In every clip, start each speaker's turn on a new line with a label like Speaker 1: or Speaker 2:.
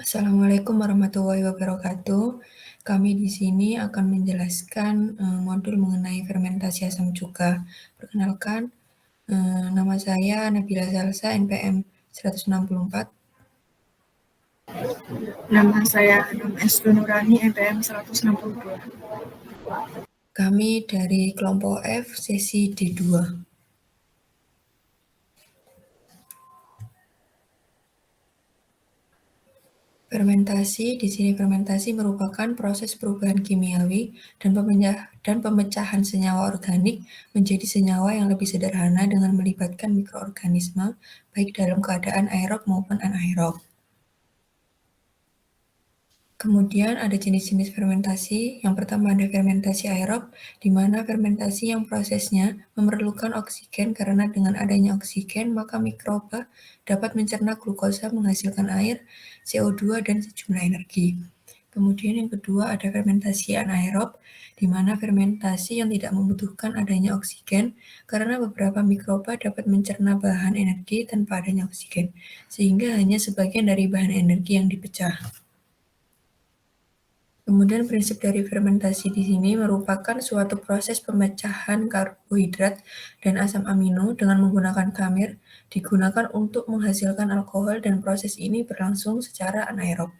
Speaker 1: Assalamualaikum warahmatullahi wabarakatuh. Kami di sini akan menjelaskan modul mengenai fermentasi asam cuka. Perkenalkan, nama saya Nabila Salsa, NPM 164.
Speaker 2: Nama saya Hanum S. Nurani, NPM 162.
Speaker 1: Kami dari kelompok F, sesi D2. Fermentasi, di sini fermentasi merupakan proses perubahan kimiawi dan pemecahan senyawa organik menjadi senyawa yang lebih sederhana dengan melibatkan mikroorganisme, baik dalam keadaan aerob maupun anaerob. Kemudian ada jenis-jenis fermentasi. Yang pertama ada fermentasi aerob, di mana fermentasi yang prosesnya memerlukan oksigen karena dengan adanya oksigen maka mikroba dapat mencerna glukosa menghasilkan air, CO2, dan sejumlah energi. Kemudian yang kedua ada fermentasi anaerob, di mana fermentasi yang tidak membutuhkan adanya oksigen karena beberapa mikroba dapat mencerna bahan energi tanpa adanya oksigen, sehingga hanya sebagian dari bahan energi yang dipecah. Kemudian prinsip dari fermentasi di sini merupakan suatu proses pemecahan karbohidrat dan asam amino dengan menggunakan khamir digunakan untuk menghasilkan alkohol dan proses ini berlangsung secara anaerob.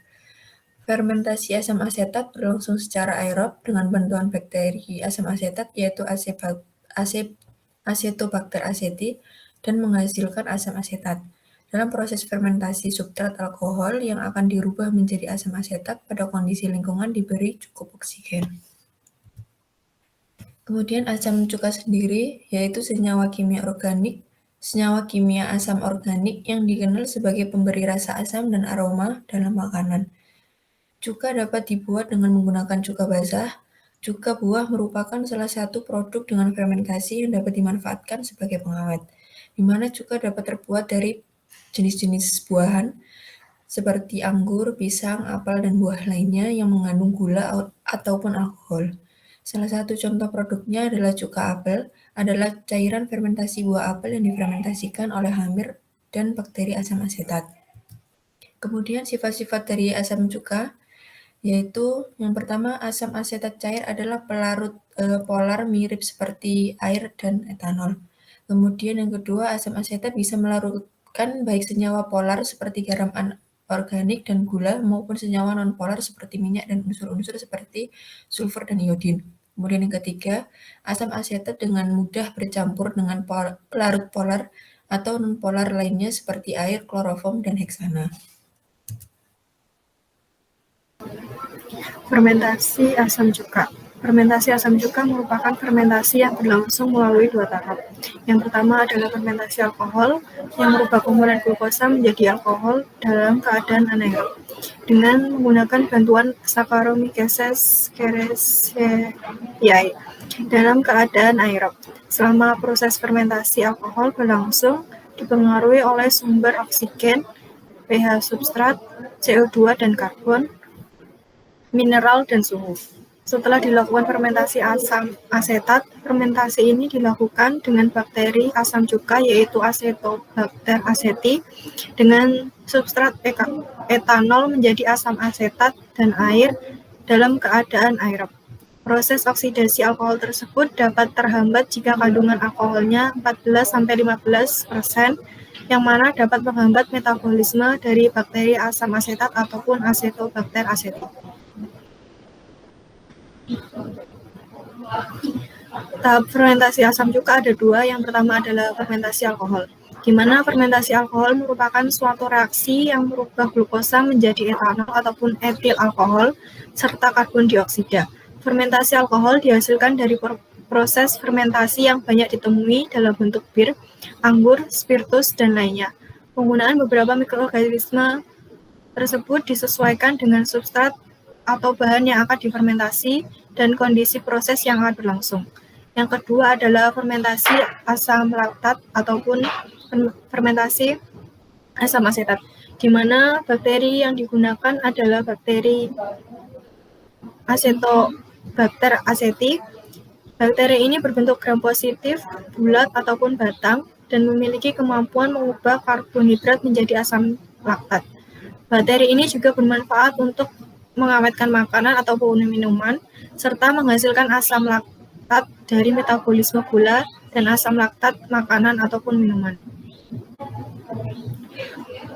Speaker 1: Fermentasi asam asetat berlangsung secara aerob dengan bantuan bakteri asam asetat yaitu Acetobacter aceti dan menghasilkan asam asetat. Dalam proses fermentasi substrat alkohol yang akan dirubah menjadi asam asetat pada kondisi lingkungan diberi cukup oksigen. Kemudian asam cuka sendiri yaitu senyawa kimia organik, senyawa kimia asam organik yang dikenal sebagai pemberi rasa asam dan aroma dalam makanan. Cuka dapat dibuat dengan menggunakan cuka basah. Cuka buah merupakan salah satu produk dengan fermentasi yang dapat dimanfaatkan sebagai pengawet, di mana cuka dapat terbuat dari jenis-jenis buahan seperti anggur, pisang, apel, dan buah lainnya yang mengandung gula ataupun alkohol. Salah satu contoh produknya adalah cuka apel, adalah cairan fermentasi buah apel yang difermentasikan oleh khamir dan bakteri asam asetat. Kemudian sifat-sifat dari asam cuka, yaitu yang pertama asam asetat cair adalah pelarut polar mirip seperti air dan etanol. Kemudian yang kedua, asam asetat bisa melarutkan baik senyawa polar seperti garam organik dan gula maupun senyawa non-polar seperti minyak dan unsur-unsur seperti sulfur dan iodin. Kemudian yang ketiga, asam asetat dengan mudah bercampur dengan pelarut polar atau non-polar lainnya seperti air, kloroform, dan heksana.
Speaker 2: Fermentasi asam cuka. Fermentasi asam cuka merupakan fermentasi yang berlangsung melalui dua tahap. Yang pertama adalah fermentasi alkohol yang merubah komponen glukosa menjadi alkohol dalam keadaan anaerob dengan menggunakan bantuan Saccharomyces cerevisiae dalam keadaan aerob. Selama proses fermentasi alkohol berlangsung dipengaruhi oleh sumber oksigen, pH substrat, CO2 dan karbon, mineral, dan suhu. Setelah dilakukan fermentasi asam asetat, fermentasi ini dilakukan dengan bakteri asam cuka yaitu Acetobacter aceti dengan substrat etanol menjadi asam asetat dan air dalam keadaan aerob. Proses oksidasi alkohol tersebut dapat terhambat jika kandungan alkoholnya 14–15%, yang mana dapat menghambat metabolisme dari bakteri asam asetat ataupun Acetobacter aceti. Tahap fermentasi asam cuka ada dua. Yang pertama adalah fermentasi alkohol, di mana fermentasi alkohol merupakan suatu reaksi yang merubah glukosa menjadi etanol ataupun etil alkohol serta karbon dioksida. Fermentasi alkohol dihasilkan dari proses fermentasi yang banyak ditemui dalam bentuk bir, anggur, spiritus, dan lainnya. Penggunaan beberapa mikroorganisme tersebut disesuaikan dengan substrat atau bahan yang akan difermentasi dan kondisi proses yang akan berlangsung. Yang kedua adalah fermentasi asam laktat ataupun fermentasi asam asetat, di mana bakteri yang digunakan adalah bakteri Acetobacter aceti. Bakteri ini berbentuk gram positif, bulat ataupun batang, dan memiliki kemampuan mengubah karbohidrat menjadi asam laktat. Bakteri ini juga bermanfaat untuk mengawetkan makanan ataupun minuman, serta menghasilkan asam laktat dari metabolisme gula dan asam laktat makanan ataupun minuman.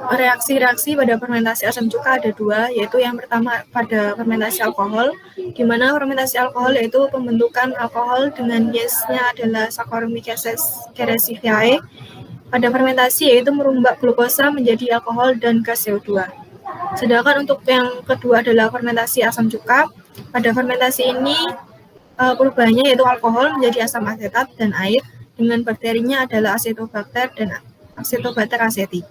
Speaker 2: Reaksi-reaksi pada fermentasi asam cuka ada dua, yaitu yang pertama pada fermentasi alkohol, di mana fermentasi alkohol yaitu pembentukan alkohol dengan yeastnya adalah Saccharomyces cerevisiae. Pada fermentasi yaitu merombak glukosa menjadi alkohol dan gas CO2. Sedangkan untuk yang kedua adalah fermentasi asam cuka. Pada fermentasi ini perubahannya yaitu alkohol menjadi asam asetat dan air, dengan bakterinya adalah Acetobacter dan Acetobacter aceti.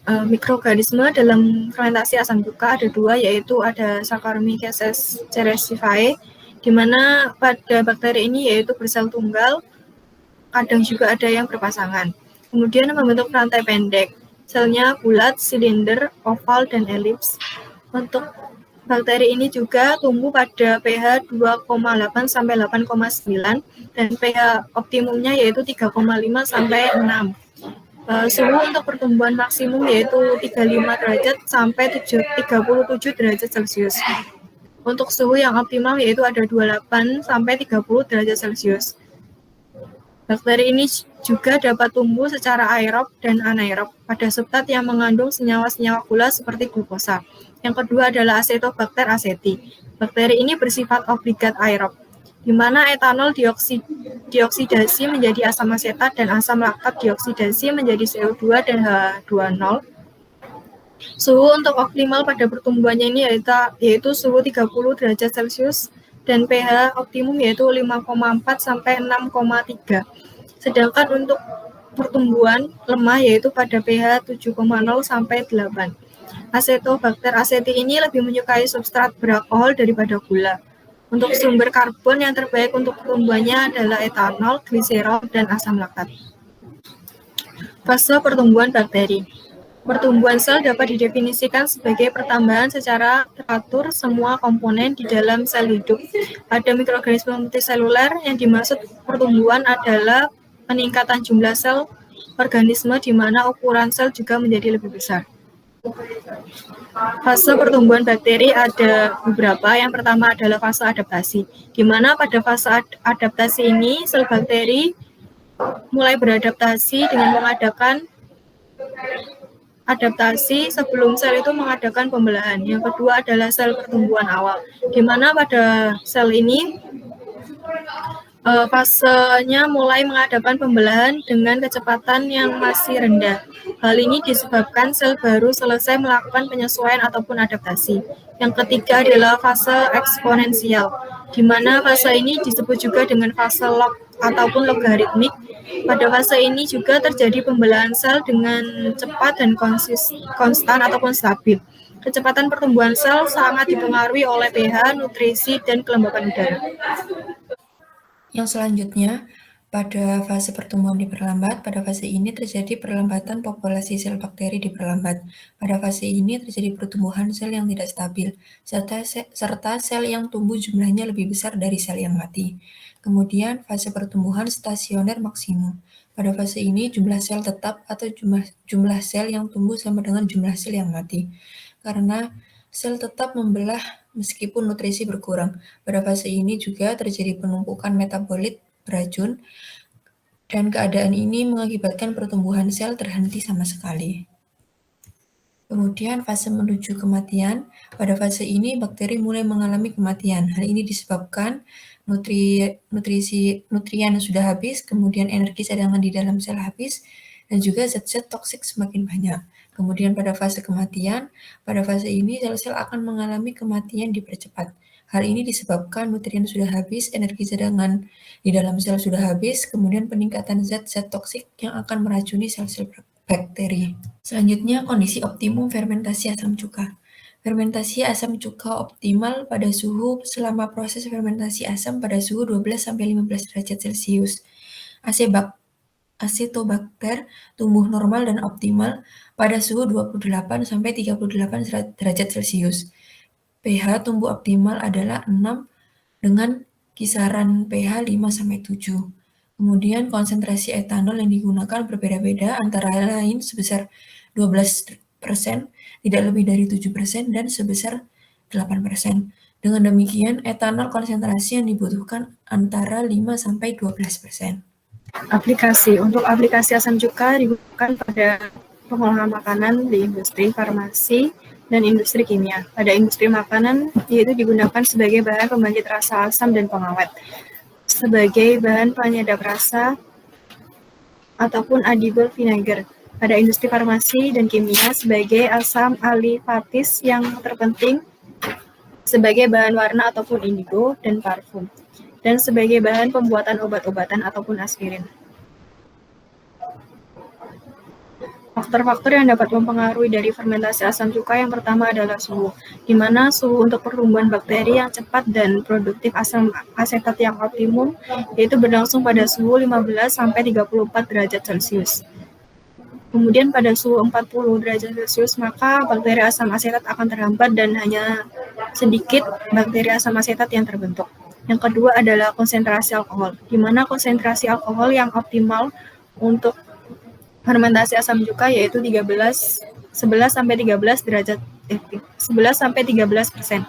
Speaker 2: Mikroorganisme dalam fermentasi asam cuka ada dua, yaitu ada Saccharomyces cerevisiae, di mana pada bakteri ini yaitu bersel tunggal, kadang juga ada yang berpasangan. Kemudian membentuk rantai pendek, selnya bulat, silinder, oval, dan elips. Untuk bakteri ini juga tumbuh pada pH 2,8 sampai 8,9 dan pH optimumnya yaitu 3,5 sampai 6. Suhu untuk pertumbuhan maksimum yaitu 35 derajat sampai 37 derajat Celcius. Untuk suhu yang optimal yaitu ada 28 sampai 30 derajat Celcius. Bakteri ini juga dapat tumbuh secara aerob dan anaerob pada substrat yang mengandung senyawa-senyawa gula seperti glukosa. Yang kedua adalah Acetobacter aceti. Bakteri ini bersifat obligat aerob, di mana etanol dioksidasi menjadi asam asetat dan asam laktat dioksidasi menjadi CO2 dan H2O. Suhu untuk optimal pada pertumbuhannya ini yaitu suhu 30 derajat Celcius dan pH optimum yaitu 5,4 sampai 6,3. Sedangkan untuk pertumbuhan lemah yaitu pada pH 7,0 sampai 8. Acetobacter aceti ini lebih menyukai substrat beralkohol daripada gula. Untuk sumber karbon yang terbaik untuk pertumbuhannya adalah etanol, gliserol, dan asam laktat. Fase pertumbuhan bakteri. Pertumbuhan sel dapat didefinisikan sebagai pertambahan secara teratur semua komponen di dalam sel hidup. Pada mikroorganisme multiseluler, yang dimaksud pertumbuhan adalah peningkatan jumlah sel organisme di mana ukuran sel juga menjadi lebih besar. Fase pertumbuhan bakteri ada beberapa. Yang pertama adalah fase adaptasi, di mana pada fase adaptasi ini sel bakteri mulai beradaptasi dengan mengadakan adaptasi sebelum sel itu mengadakan pembelahan. Yang kedua adalah sel pertumbuhan awal, di mana pada sel ini fasenya mulai mengadakan pembelahan dengan kecepatan yang masih rendah. Hal ini disebabkan sel baru selesai melakukan penyesuaian ataupun adaptasi. Yang ketiga adalah fase eksponensial, di mana fase ini disebut juga dengan fase log ataupun logaritmik. Pada fase ini juga terjadi pembelahan sel dengan cepat dan konstan ataupun stabil. Kecepatan pertumbuhan sel sangat dipengaruhi oleh pH, nutrisi, dan kelembapan udara.
Speaker 1: Yang selanjutnya, pada fase pertumbuhan diperlambat, pada fase ini terjadi perlambatan populasi sel bakteri diperlambat. Pada fase ini terjadi pertumbuhan sel yang tidak stabil, serta sel yang tumbuh jumlahnya lebih besar dari sel yang mati. Kemudian, fase pertumbuhan stasioner maksimum. Pada fase ini, jumlah sel tetap atau jumlah sel yang tumbuh sama dengan jumlah sel yang mati. Karena sel tetap membelah meskipun nutrisi berkurang. Pada fase ini juga terjadi penumpukan metabolit beracun, dan keadaan ini mengakibatkan pertumbuhan sel terhenti sama sekali. Kemudian fase menuju kematian. Pada fase ini bakteri mulai mengalami kematian. Hal ini disebabkan nutrien sudah habis, kemudian energi cadangan di dalam sel habis, dan juga zat-zat toksik semakin banyak. Kemudian pada fase kematian, pada fase ini sel-sel akan mengalami kematian dipercepat. Hal ini disebabkan nutrien sudah habis, energi cadangan di dalam sel sudah habis, kemudian peningkatan zat-zat toksik yang akan meracuni sel-sel bakteri. Selanjutnya, kondisi optimum fermentasi asam cuka. Fermentasi asam cuka optimal pada suhu selama proses fermentasi asam pada suhu 12-15 derajat Celcius. Acetobacter tumbuh normal dan optimal pada suhu 28-38 derajat Celcius. pH tumbuh optimal adalah 6 dengan kisaran pH 5-7. Kemudian konsentrasi etanol yang digunakan berbeda-beda, antara lain sebesar 12%, tidak lebih dari 7%, dan sebesar 8%. Dengan demikian, etanol konsentrasi yang dibutuhkan antara 5-12%.
Speaker 2: Aplikasi. Untuk aplikasi asam cuka digunakan pada pengolahan makanan di industri farmasi dan industri kimia. Pada industri makanan, yaitu digunakan sebagai bahan pembangkit rasa asam dan pengawet, sebagai bahan penyedap rasa ataupun edible vinegar. Pada industri farmasi dan kimia, sebagai asam alifatis yang terpenting, sebagai bahan warna ataupun indigo dan parfum, dan sebagai bahan pembuatan obat-obatan ataupun aspirin. Faktor-faktor yang dapat mempengaruhi dari fermentasi asam cuka yang pertama adalah suhu, di mana suhu untuk pertumbuhan bakteri yang cepat dan produktif asam asetat yang optimum yaitu berlangsung pada suhu 15-34 derajat Celcius. Kemudian pada suhu 40 derajat Celcius, maka bakteri asam asetat akan terhambat dan hanya sedikit bakteri asam asetat yang terbentuk. Yang kedua adalah konsentrasi alkohol, di mana konsentrasi alkohol yang optimal untuk fermentasi asam cuka yaitu 11-13 derajat 11-13%.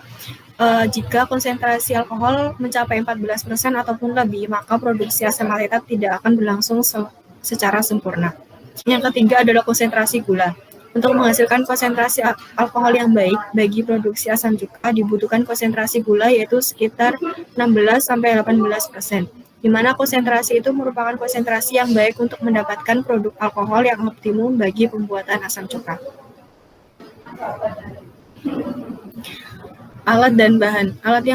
Speaker 2: Jika konsentrasi alkohol mencapai 14% ataupun lebih, maka produksi asam asetat tidak akan berlangsung secara sempurna. Yang ketiga adalah konsentrasi gula. Untuk menghasilkan konsentrasi alkohol yang baik bagi produksi asam cuka dibutuhkan konsentrasi gula yaitu sekitar 16-18%. Di mana konsentrasi itu merupakan konsentrasi yang baik untuk mendapatkan produk alkohol yang optimum bagi pembuatan asam cuka. Alat dan bahan. Alat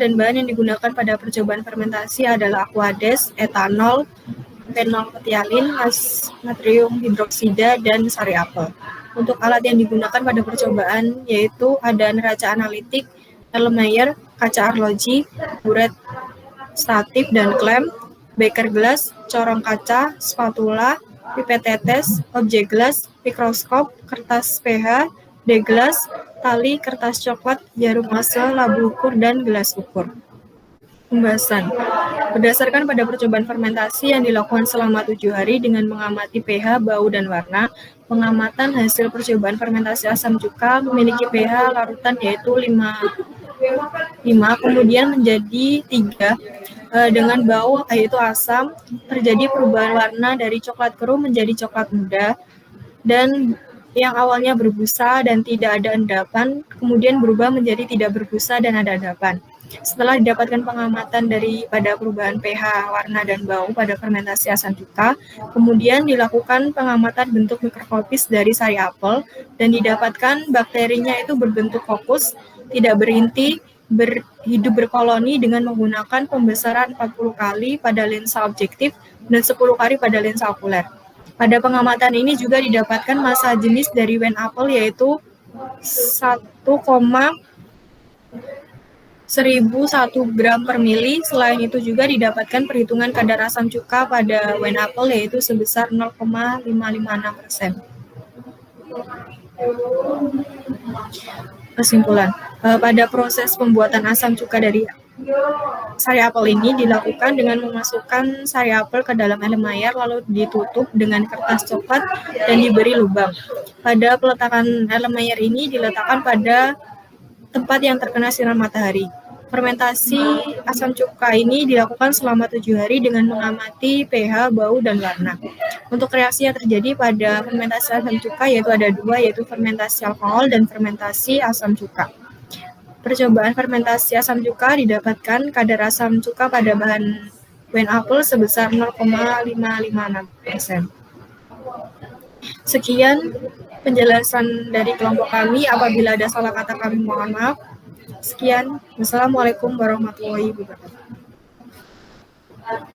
Speaker 2: dan bahan yang digunakan pada percobaan fermentasi adalah aquades, etanol, fenolketialin, natrium hidroksida, dan sari apel. Untuk alat yang digunakan pada percobaan yaitu ada neraca analitik, Erlenmeyer, kaca arloji, buret statif dan klem, beker gelas, corong kaca, spatula, pipet tetes, objek gelas, mikroskop, kertas pH, deglas, tali, kertas coklat, jarum ase, labu ukur, dan gelas ukur. Pembahasan. Berdasarkan pada percobaan fermentasi yang dilakukan selama 7 hari dengan mengamati pH, bau, dan warna, pengamatan hasil percobaan fermentasi asam cuka memiliki pH larutan yaitu 5, kemudian menjadi 3 dengan bau yaitu asam, terjadi perubahan warna dari coklat keruh menjadi coklat muda, dan yang awalnya berbusa dan tidak ada endapan, kemudian berubah menjadi tidak berbusa dan ada endapan. Setelah didapatkan pengamatan daripada perubahan pH, warna, dan bau pada fermentasi asam cuka, kemudian dilakukan pengamatan bentuk mikroskopis dari sari apel dan didapatkan bakterinya itu berbentuk fokus, tidak berinti, hidup berkoloni dengan menggunakan pembesaran 40 kali pada lensa objektif dan 10 kali pada lensa okuler. Pada pengamatan ini juga didapatkan massa jenis dari wine apple yaitu 1,1001 gram per mili. Selain itu juga didapatkan perhitungan kadar asam cuka pada wine apple yaitu sebesar 0,556%. Kesimpulan, pada proses pembuatan asam cuka dari sari apel ini dilakukan dengan memasukkan sari apel ke dalam Erlenmeyer lalu ditutup dengan kertas coklat dan diberi lubang. Pada peletakan Erlenmeyer ini diletakkan pada tempat yang terkena sinar matahari. Fermentasi asam cuka ini dilakukan selama 7 hari dengan mengamati pH, bau, dan warna. Untuk reaksi yang terjadi pada fermentasi asam cuka yaitu ada 2, yaitu fermentasi alkohol dan fermentasi asam cuka. Percobaan fermentasi asam cuka didapatkan kadar asam cuka pada bahan wine apple sebesar 0,556%. Sekian penjelasan dari kelompok kami. Apabila ada salah kata kami mohon maaf. Sekian. Wassalamualaikum warahmatullahi wabarakatuh.